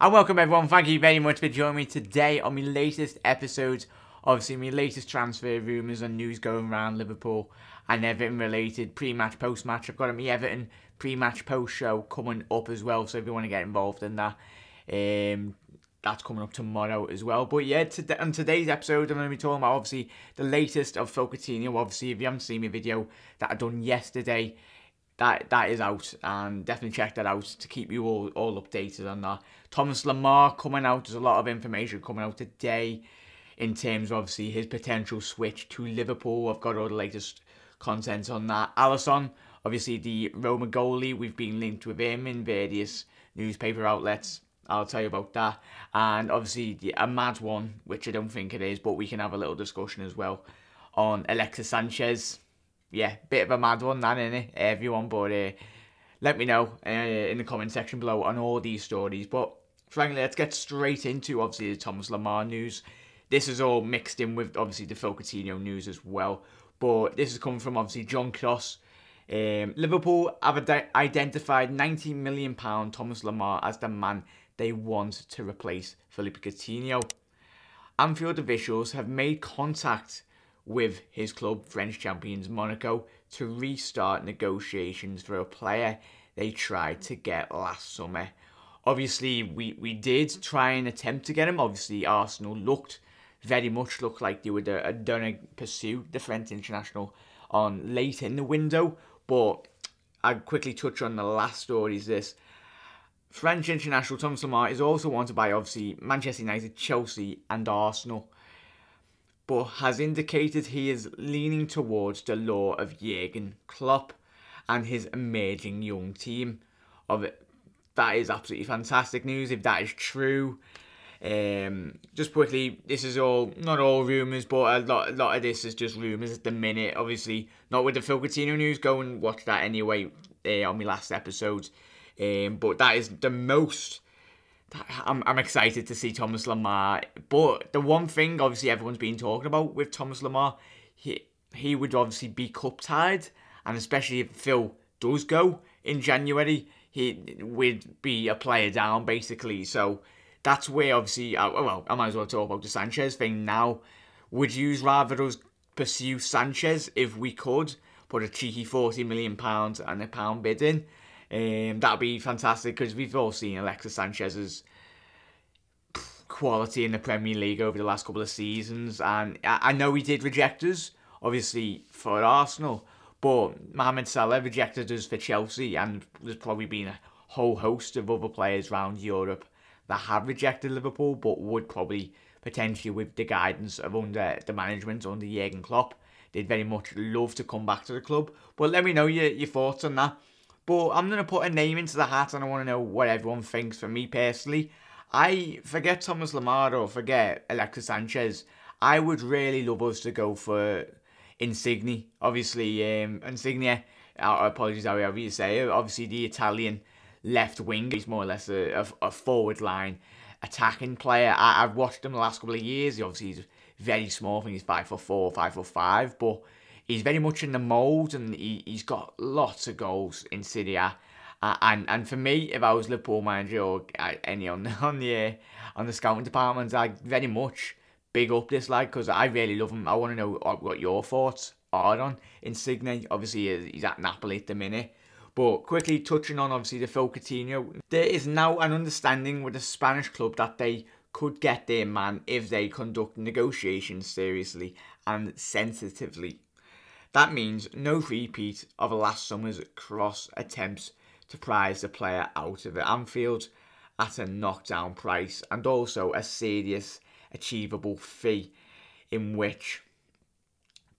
And welcome everyone, thank you very much for joining me today on my latest episode. Obviously my latest transfer rumours and news going around Liverpool and Everton related, pre-match, post-match. I've got a Everton pre-match post show coming up as well, so if you want to get involved in that, that's coming up tomorrow as well. But yeah, on today's episode I'm going to be talking about obviously the latest of Philippe Coutinho. Obviously if you haven't seen my video that I done yesterday, that is out, and definitely check that out to keep you all updated on that. Thomas Lemar coming out. There's a lot of information coming out today in terms of obviously his potential switch to Liverpool. I've got all the latest content on that. Alisson, obviously the Roma goalie, we've been linked with him in various newspaper outlets. I'll tell you about that. And obviously a mad one, which I don't think it is, but we can have a little discussion as well on Alisson Sanchez. Yeah, bit of a mad one, that, innit, everyone? But let me know in the comment section below on all these stories. But frankly, let's get straight into, obviously, the Thomas Lemar news. This is all mixed in with, obviously, the Philippe Coutinho news as well. But this is coming from, obviously, John Cross. Liverpool have identified £90 million Thomas Lemar as the man they want to replace Philippe Coutinho. Anfield officials have made contact with his club, French champions Monaco, to restart negotiations for a player they tried to get last summer. Obviously, we did try and attempt to get him. Obviously, Arsenal very much looked like they would have done pursue the French international on late in the window. But I'll quickly touch on the last story is this. French international Thomas Lemar is also wanted by, obviously, Manchester United, Chelsea and Arsenal, but has indicated he is leaning towards the law of Jurgen and his emerging young team. That is absolutely fantastic news if that is true. Just quickly, this is not all rumours, but a lot of this is just rumours at the minute. Obviously, not with the Philippe Coutinho news. Go and watch that anyway on my last episode. But that is the most. I'm excited to see Thomas Lemar, but the one thing obviously everyone's been talking about with Thomas Lemar, he would obviously be cup tied, and especially if Phil does go in January, he would be a player down basically. So that's where obviously, well, I might as well talk about the Sanchez thing now. Would you rather us pursue Sanchez if we could put a cheeky £40 million and a pound bid in? That'd be fantastic because we've all seen Alisson Sanchez's quality in the Premier League over the last couple of seasons, and I know he did reject us, obviously for Arsenal, but Mohamed Salah rejected us for Chelsea, and there's probably been a whole host of other players around Europe that have rejected Liverpool, but would probably potentially, with the guidance of the management under Jurgen-Klopp, they'd very much love to come back to the club. But let me know your thoughts on that. But I'm going to put a name into the hat and I want to know what everyone thinks. For me personally, I forget Thomas Lemar or forget Alisson Sanchez. I would really love us to go for Insigne. Obviously, Insigne, apologies however you say it, obviously the Italian left wing. He's more or less a forward line attacking player. I've watched him the last couple of years. Obviously, he's very small. I think he's 5'4", 5'5", but he's very much in the mould, and he's got lots of goals in Serie A. And for me, if I was Liverpool manager or any on the scouting department, I'd very much big up this lad because I really love him. I want to know what your thoughts are on Insigne. Obviously, he's at Napoli at the minute. But quickly touching on, obviously, the Philippe Coutinho, there is now an understanding with the Spanish club that they could get their man if they conduct negotiations seriously and sensitively. That means no repeat of last summer's cross attempts to prize the player out of Anfield at a knockdown price, and also a serious achievable fee in which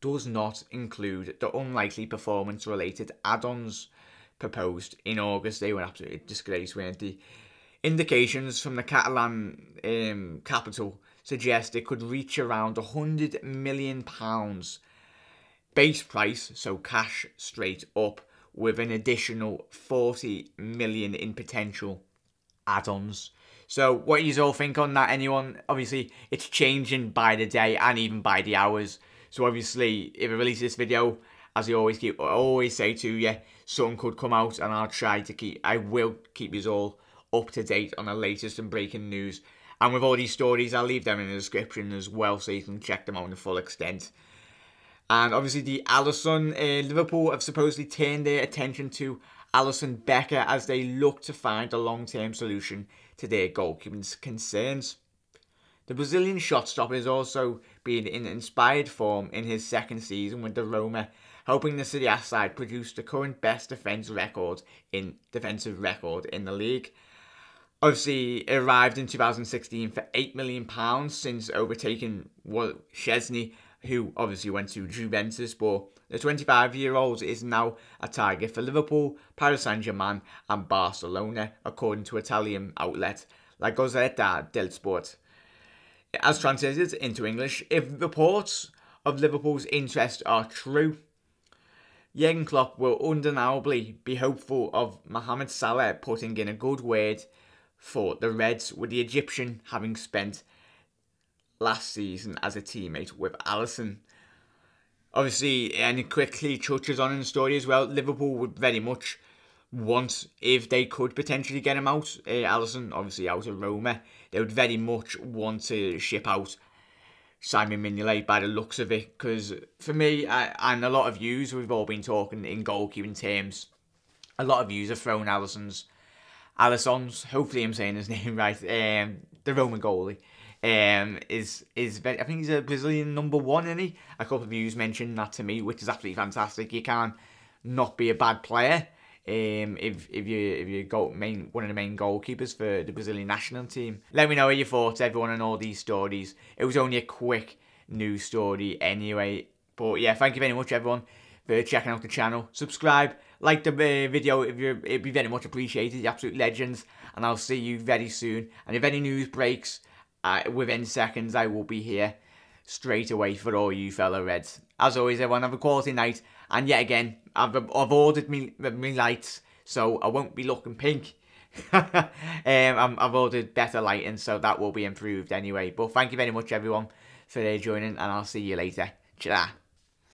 does not include the unlikely performance related add-ons proposed in August. They were absolutely a disgrace, weren't they? Indications from the Catalan capital suggest it could reach around £100 million base price, so cash straight up, with an additional 40 million in potential add-ons. So what do you all think on that, anyone? Obviously, it's changing by the day and even by the hours. So obviously, if I release this video, as I always say to you, something could come out, and I will keep you all up to date on the latest and breaking news. And with all these stories, I'll leave them in the description as well, so you can check them out in the full extent. And obviously the Alisson, Liverpool have supposedly turned their attention to Alisson Becker as they look to find a long-term solution to their goalkeeping concerns. The Brazilian shot-stopper is also being in inspired form in his second season with the Roma, helping the Serie A side produce the current best defensive record in the league. Obviously, it arrived in 2016 for £8 million since overtaking Szczesny, who obviously went to Juventus, but the 25-year-old is now a target for Liverpool, Paris Saint-Germain and Barcelona, according to Italian outlet La Gazzetta dello Sport. As translated into English, if reports of Liverpool's interest are true, Jurgen Klopp will undeniably be hopeful of Mohamed Salah putting in a good word for the Reds, with the Egyptian having spent last season as a teammate with Alisson. Obviously, and it quickly touches on in the story as well, Liverpool would very much want, if they could potentially get him out, Alisson obviously out of Roma, they would very much want to ship out Simon Mignolet by the looks of it, because for me, and a lot of yous, we've all been talking in goalkeeping terms, a lot of yous have thrown Alisson's, hopefully I'm saying his name right, the Roman goalie, is very, I think he's a Brazilian #1, isn't he? A couple of yous mentioned that to me, which is absolutely fantastic. You can't not be a bad player if you one of the main goalkeepers for the Brazilian national team. Let me know your thoughts, everyone, on all these stories. It was only a quick news story anyway, but yeah, thank you very much everyone for checking out the channel. Subscribe, like the video it'd be very much appreciated. You're absolute legends, and I'll see you very soon. And if any news breaks within seconds, I will be here straight away for all you fellow Reds. As always, everyone, have a quality night. And yet again, I've ordered me lights, so I won't be looking pink. I've ordered better lighting, so that will be improved anyway. But thank you very much, everyone, for joining, and I'll see you later. Ta-ra.